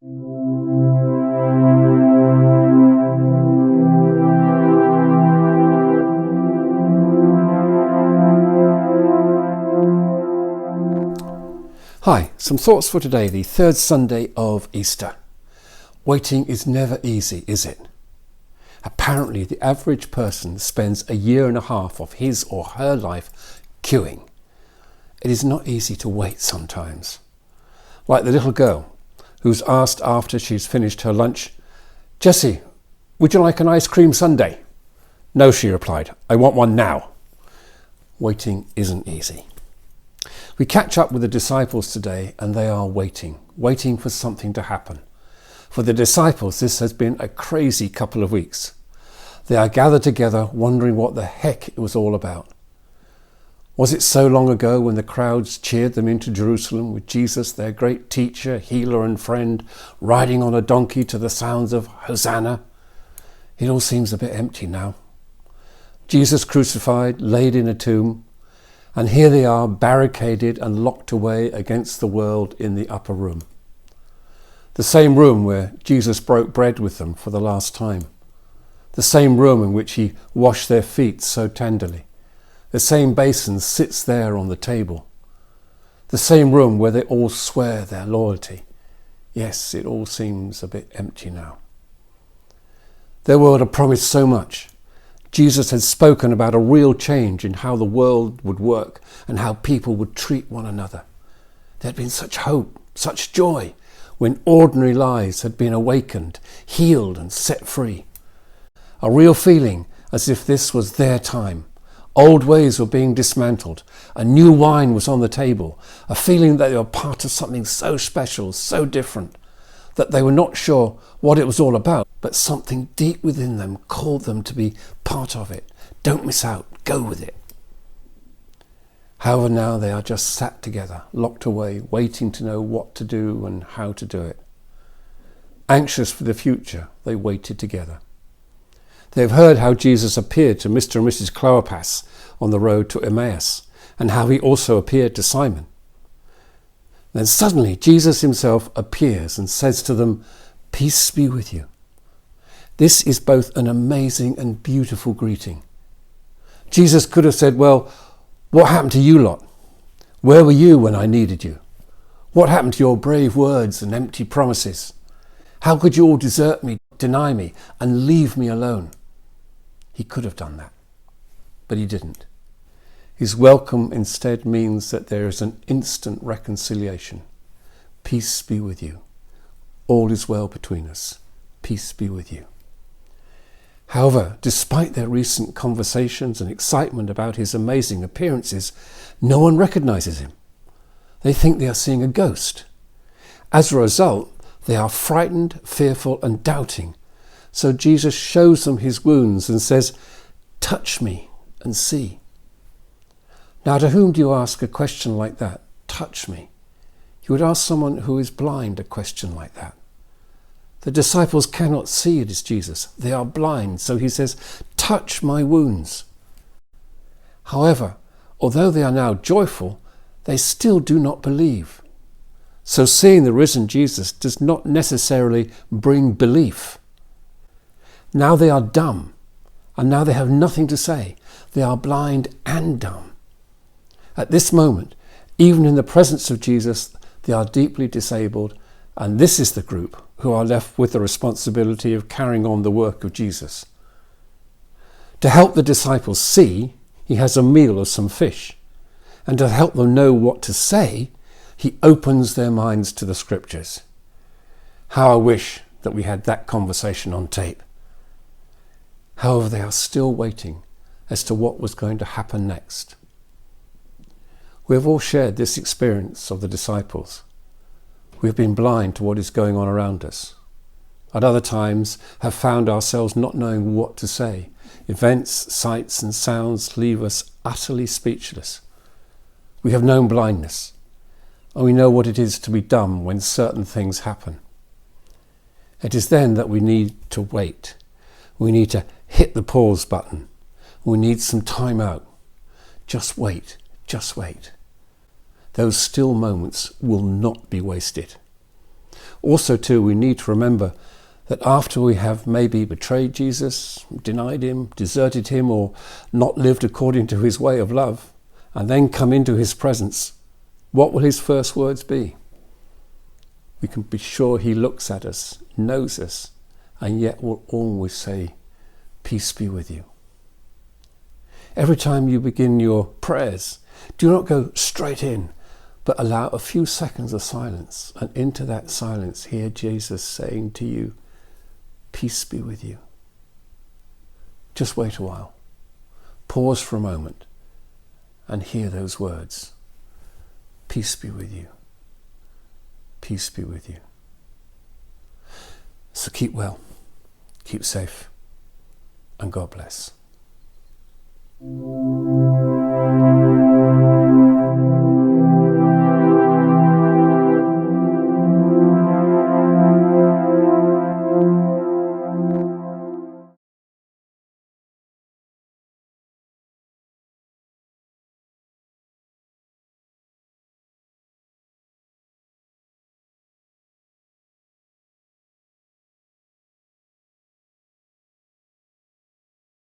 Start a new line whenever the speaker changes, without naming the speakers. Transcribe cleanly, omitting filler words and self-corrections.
Hi, some thoughts for today, the third Sunday of Easter. Waiting is never easy, is it? Apparently, the average person spends a year and a half of his or her life queuing. It is not easy to wait sometimes. Like the little girl who's asked after she's finished her lunch, "Jessie, would you like an ice cream sundae?" "No," she replied, "I want one now." Waiting isn't easy. We catch up with the disciples today and they are waiting for something to happen. For the disciples, this has been a crazy couple of weeks. They are gathered together wondering what the heck it was all about. Was it so long ago when the crowds cheered them into Jerusalem with Jesus, their great teacher, healer and friend, riding on a donkey to the sounds of Hosanna? It all seems a bit empty now. Jesus crucified, laid in a tomb, and here they are barricaded and locked away against the world in the upper room. The same room where Jesus broke bread with them for the last time. The same room in which he washed their feet so tenderly. The same basin sits there on the table. The same room where they all swear their loyalty. Yes, it all seems a bit empty now. Their world had promised so much. Jesus had spoken about a real change in how the world would work and how people would treat one another. There had been such hope, such joy, when ordinary lives had been awakened, healed and set free. A real feeling as if this was their time. Old ways were being dismantled. A new wine was on the table. A feeling that they were part of something so special, so different, that they were not sure what it was all about, but something deep within them called them to be part of it. Don't miss out, go with it. However, now they are just sat together, locked away, waiting to know what to do and how to do it. Anxious for the future, they waited together. They have heard how Jesus appeared to Mr. and Mrs. Clopas on the road to Emmaus, and how he also appeared to Simon. Then suddenly Jesus himself appears and says to them, "Peace be with you." This is both an amazing and beautiful greeting. Jesus could have said, "Well, what happened to you lot? Where were you when I needed you? What happened to your brave words and empty promises? How could you all desert me, deny me, and leave me alone?" He could have done that, but he didn't. His welcome instead means that there is an instant reconciliation. Peace be with you. All is well between us. Peace be with you. However, despite their recent conversations and excitement about his amazing appearances, no one recognizes him. They think they are seeing a ghost. As a result, they are frightened, fearful, and doubting. So Jesus shows them his wounds and says, "Touch me and see." Now, to whom do you ask a question like that? Touch me. You would ask someone who is blind a question like that. The disciples cannot see it is Jesus. They are blind. So he says, "Touch my wounds." However, although they are now joyful, they still do not believe. So seeing the risen Jesus does not necessarily bring belief. Now they are dumb, and now they have nothing to say. They are blind and dumb. At this moment, even in the presence of Jesus, they are deeply disabled, and this is the group who are left with the responsibility of carrying on the work of Jesus. To help the disciples see, he has a meal of some fish, and to help them know what to say, he opens their minds to the scriptures. How I wish that we had that conversation on tape. However, they are still waiting as to what was going to happen next. We have all shared this experience of the disciples. We have been blind to what is going on around us. At other times, have found ourselves not knowing what to say. Events, sights and sounds leave us utterly speechless. We have known blindness, and we know what it is to be dumb when certain things happen. It is then that we need to wait. We need to hit the pause button. We need some time out. Just wait, just wait. Those still moments will not be wasted. Also too, we need to remember that after we have maybe betrayed Jesus, denied him, deserted him, or not lived according to his way of love, and then come into his presence, what will his first words be? We can be sure he looks at us, knows us, and yet will always say, "Peace be with you." Every time you begin your prayers, do not go straight in, but allow a few seconds of silence, and into that silence hear Jesus saying to you, "Peace be with you." Just wait a while. Pause for a moment and hear those words. Peace be with you. Peace be with you. So keep well, keep safe, and God bless.